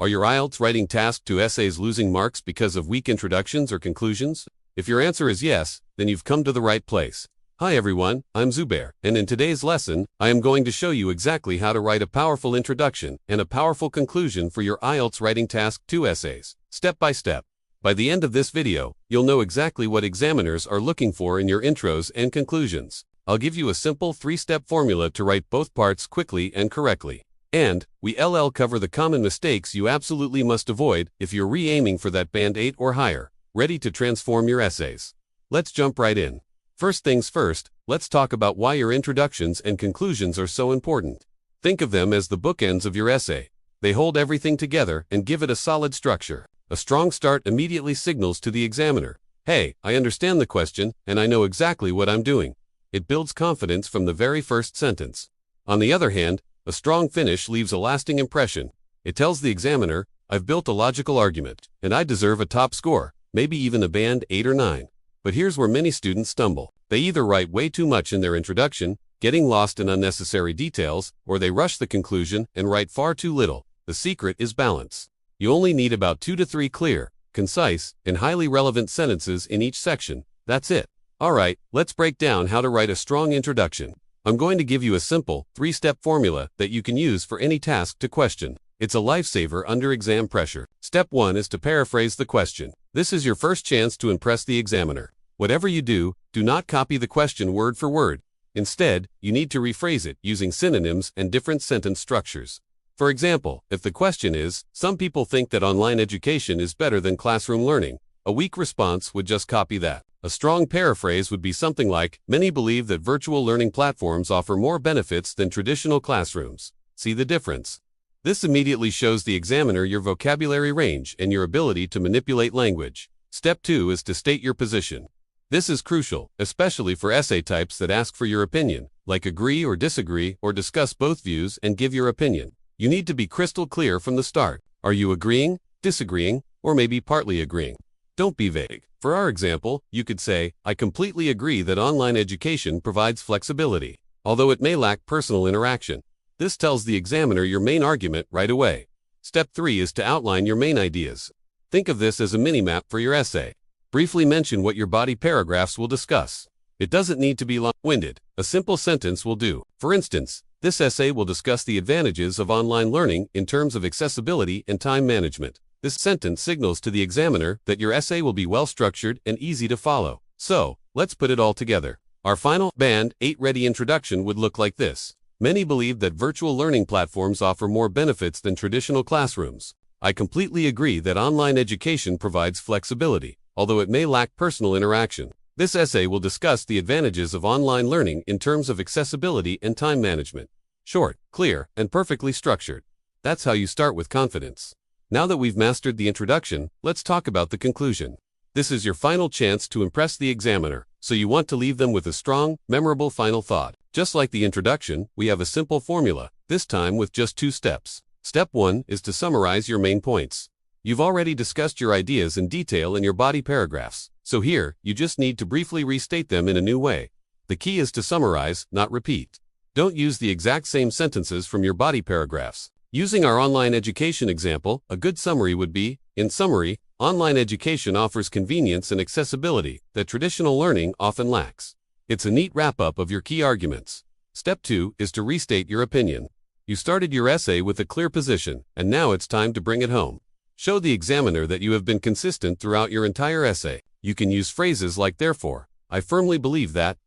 Are your IELTS writing task 2 essays losing marks because of weak introductions or conclusions? If your answer is yes, then you've come to the right place. Hi everyone, I'm Zubair, and in today's lesson, I am going to show you exactly how to write a powerful introduction and a powerful conclusion for your IELTS writing task 2 essays, step by step. By the end of this video, you'll know exactly what examiners are looking for in your intros and conclusions. I'll give you a simple 3-step formula to write both parts quickly and correctly. And we'll cover the common mistakes you absolutely must avoid if you're re-aiming for that band 8 or higher, ready to transform your essays. Let's jump right in. First things first, let's talk about why your introductions and conclusions are so important. Think of them as the bookends of your essay. They hold everything together and give it a solid structure. A strong start immediately signals to the examiner, "Hey, I understand the question, and I know exactly what I'm doing." It builds confidence from the very first sentence. On the other hand, a strong finish leaves a lasting impression. It tells the examiner, "I've built a logical argument, and I deserve a top score, maybe even a band 8 or 9. But here's where many students stumble. They either write way too much in their introduction, getting lost in unnecessary details, or they rush the conclusion and write far too little. The secret is balance. You only need about 2 to 3 clear, concise, and highly relevant sentences in each section. That's it. Alright, let's break down how to write a strong introduction. I'm going to give you a simple, 3-step formula that you can use for any task to question. It's a lifesaver under exam pressure. Step 1 is to paraphrase the question. This is your first chance to impress the examiner. Whatever you do not copy the question word for word. Instead, you need to rephrase it using synonyms and different sentence structures. For example, if the question is, "Some people think that online education is better than classroom learning," a weak response would just copy that. A strong paraphrase would be something like, "Many believe that virtual learning platforms offer more benefits than traditional classrooms." See the difference? This immediately shows the examiner your vocabulary range and your ability to manipulate language. Step 2 is to state your position. This is crucial, especially for essay types that ask for your opinion, like agree or disagree or discuss both views and give your opinion. You need to be crystal clear from the start. Are you agreeing, disagreeing, or maybe partly agreeing? Don't be vague. For our example, you could say, "I completely agree that online education provides flexibility, although it may lack personal interaction." This tells the examiner your main argument right away. Step 3 is to outline your main ideas. Think of this as a mini-map for your essay. Briefly mention what your body paragraphs will discuss. It doesn't need to be long-winded. A simple sentence will do. For instance, this essay will discuss the advantages of online learning in terms of accessibility and time management. This sentence signals to the examiner that your essay will be well-structured and easy to follow. So, let's put it all together. Our final Band 8 ready introduction would look like this. Many believe that virtual learning platforms offer more benefits than traditional classrooms. I completely agree that online education provides flexibility, although it may lack personal interaction. This essay will discuss the advantages of online learning in terms of accessibility and time management. Short, clear, and perfectly structured. That's how you start with confidence. Now that we've mastered the introduction, let's talk about the conclusion. This is your final chance to impress the examiner, so you want to leave them with a strong, memorable final thought. Just like the introduction, we have a simple formula, this time with just 2 steps. Step 1 is to summarize your main points. You've already discussed your ideas in detail in your body paragraphs, so here, you just need to briefly restate them in a new way. The key is to summarize, not repeat. Don't use the exact same sentences from your body paragraphs. Using our online education example, a good summary would be, in summary, online education offers convenience and accessibility that traditional learning often lacks. It's a neat wrap-up of your key arguments. Step 2 is to restate your opinion. You started your essay with a clear position, and now it's time to bring it home. Show the examiner that you have been consistent throughout your entire essay. You can use phrases like "therefore," "I firmly believe that,"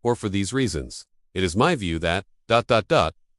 or "for these reasons." "It is my view that,"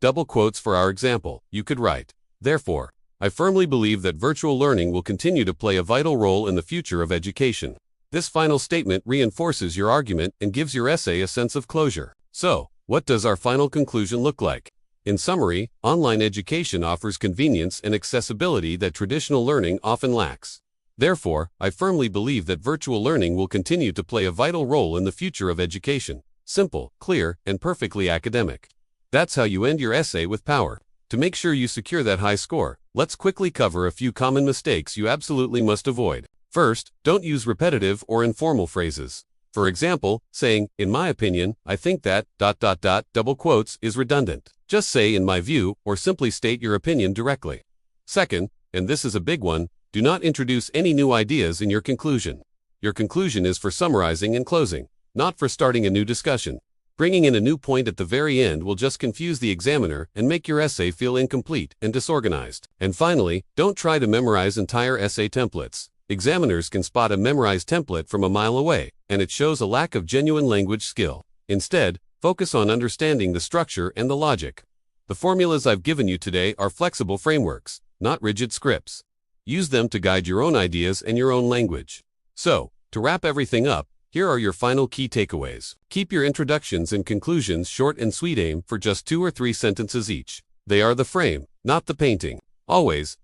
double quotes for our example. You could write, "Therefore, I firmly believe that virtual learning will continue to play a vital role in the future of education." This final statement reinforces your argument and gives your essay a sense of closure. So, what does our final conclusion look like? In summary, online education offers convenience and accessibility that traditional learning often lacks. Therefore, I firmly believe that virtual learning will continue to play a vital role in the future of education. Simple, clear, and perfectly academic. That's how you end your essay with power. To make sure you secure that high score, let's quickly cover a few common mistakes you absolutely must avoid. First, don't use repetitive or informal phrases. For example, saying, "In my opinion, I think that, double quotes is redundant. Just say, "In my view," or simply state your opinion directly. Second, And this is a big one, do not introduce any new ideas in your conclusion. Your conclusion is for summarizing and closing, not for starting a new discussion. Bringing in a new point at the very end will just confuse the examiner and make your essay feel incomplete and disorganized. And finally, don't try to memorize entire essay templates. Examiners can spot a memorized template from a mile away, and it shows a lack of genuine language skill. Instead, focus on understanding the structure and the logic. The formulas I've given you today are flexible frameworks, not rigid scripts. Use them to guide your own ideas and your own language. So, to wrap everything up, here are your final key takeaways. Keep your introductions and conclusions short and sweet. Aim for just 2 or 3 sentences each. They are the frame, not the painting. Always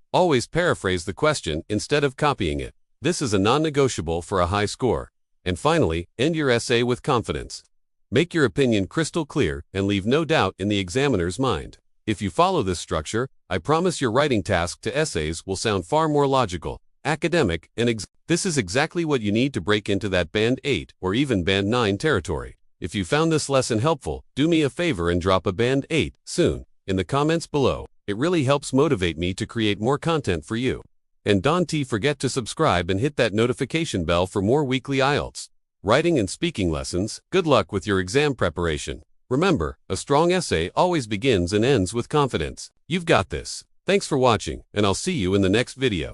paraphrase the question instead of copying it. This is a non-negotiable for a high score. And finally, end your essay with confidence. Make your opinion crystal clear and leave no doubt in the examiner's mind. If you follow this structure, I promise your writing task to essays will sound far more logical, academic, and this is exactly what you need to break into that Band 8 or even Band 9 territory. If you found this lesson helpful, do me a favor and drop a Band 8 soon in the comments below. It really helps motivate me to create more content for you. And don't forget to subscribe and hit that notification bell for more weekly IELTS writing and speaking lessons. Good luck with your exam preparation. Remember, a strong essay always begins and ends with confidence. You've got this. Thanks for watching, and I'll see you in the next video.